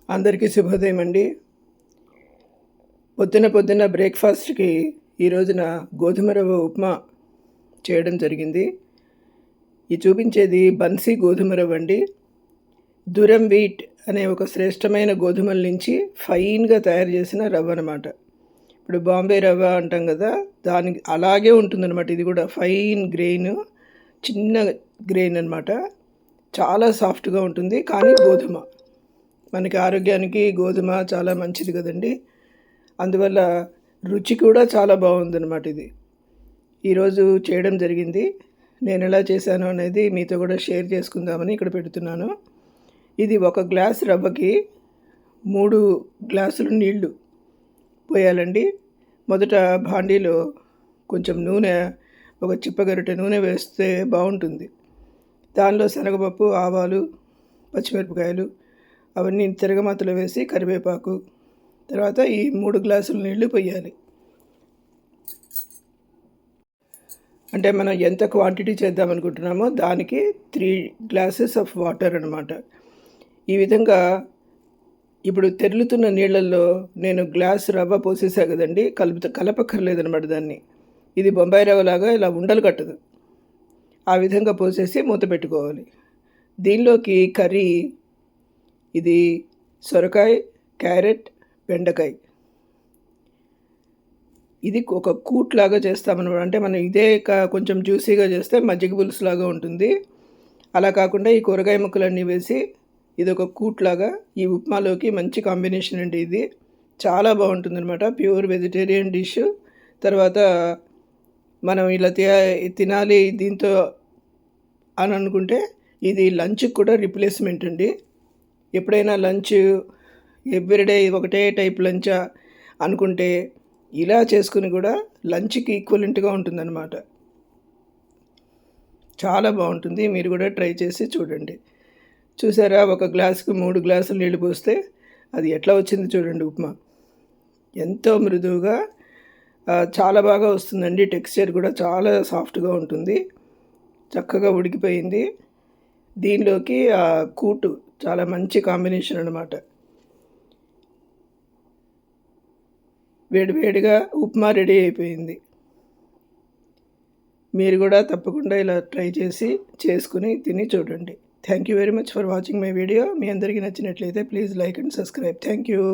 అందరికీ శుభోదయం అండి. పొద్దున బ్రేక్‌ఫాస్ట్‌కి ఈ రోజున గోధుమ రవ్వ ఉప్మా చేయడం జరిగింది. ఇది చూపించేది బన్సీ గోధుమ రవ్వ అండి. దురమ్ వీట్ అనే ఒక శ్రేష్టమైన గోధుమల నుంచి ఫైన్‌గా తయారు చేసిన రవ్వ అనమాట. ఇప్పుడు బాంబే రవ్వ అంటాం కదా! దానికి అలాగే ఉంటుందనమాట. ఇది కూడా ఫైన్ గ్రెయిన్, చిన్న గ్రెయిన్ అనమాట. చాలా సాఫ్ట్‌గా ఉంటుంది. కానీ గోధుమ. మనకి ఆరోగ్యానికి గోధుమ చాలా మంచిది కదండీ! అందువల్ల రుచి కూడా చాలా బాగుందన్నమాట ఇది. ఈరోజు చేయడం జరిగింది. నేను ఎలా చేశాను అనేది మీతో కూడా షేర్ చేసుకుందామని ఇక్కడ పెడుతున్నాను. ఇది 1 గ్లాస్ రవ్వకి 3 గ్లాసులు నీళ్లు పోయాలండి. మొదట భాండీలో కొంచెం నూనె, ఒక చిప్పగరిటె నూనె వేస్తే బాగుంటుంది. దానిలో శనగపప్పు, ఆవాలు, పచ్చిమిరపకాయలు అవన్నీ తిరగమాతలో వేసి కరివేపాకు, తర్వాత ఈ 3 గ్లాసుల నీళ్లు పోయాలి. అంటే మనం ఎంత క్వాంటిటీ చేద్దామనుకుంటున్నామో దానికి 3 గ్లాసెస్ ఆఫ్ వాటర్ అనమాట. ఈ విధంగా ఇప్పుడు తెరులుతున్న నీళ్ళల్లో నేను గ్లాస్ రవ్వ పోసేసా కదండి, కలపక్కర్లేదనమాట దాన్ని. ఇది బొంబాయి రవ్వలాగా ఇలా ఉండలు కట్టదు. ఆ విధంగా పోసేసి మూత పెట్టుకోవాలి. దీనిలోకి కర్రీ ఇది సొరకాయ, క్యారెట్, బెండకాయ. ఇది ఒక కూట్ లాగా చేస్తామన్నమాట. అంటే మనం ఇదే కొంచెం జ్యూసీగా చేస్తే మజ్జిగ పులుసు లాగా ఉంటుంది. అలా కాకుండా ఈ కూరగాయ ముక్కలన్నీ వేసి ఇది ఒక కూట్ లాగా ఈ ఉప్మాలోకి మంచి కాంబినేషన్ అండి. ఇది చాలా బాగుంటుందన్నమాట. Pure vegetarian dish. తర్వాత మనం ఇలా తినాలి దీంతో అని అనుకుంటే ఇది లంచ్కి కూడా రిప్లేస్మెంట్ అండి. ఎప్పుడైనా లంచ్ ఎవ్రీడే ఒకటే టైప్ లంచా అనుకుంటే ఇలా చేసుకుని కూడా లంచ్కి ఈక్వలెంట్గా ఉంటుందన్నమాట. చాలా బాగుంటుంది. మీరు కూడా ట్రై చేసి చూడండి. చూసారా, 1 గ్లాసుకు 3 గ్లాసులు నీళ్ళు పోస్తే అది ఎట్లా వచ్చింది చూడండి. ఉప్మా ఎంతో మృదువుగా చాలా బాగా వస్తుందండి. టెక్స్చర్ కూడా చాలా సాఫ్ట్గా ఉంటుంది. చక్కగా ఉడికిపోయింది. దీనిలోకి కూటు చాలా మంచి కాంబినేషన్ అన్నమాట. వేడివేడిగా ఉప్మా రెడీ అయిపోయింది. మీరు కూడా తప్పకుండా ఇలా ట్రై చేసి చేసుకుని తిని చూడండి. Thank you very much for watching my video. మీ అందరికీ నచ్చినట్లయితే please like and subscribe. Thank you.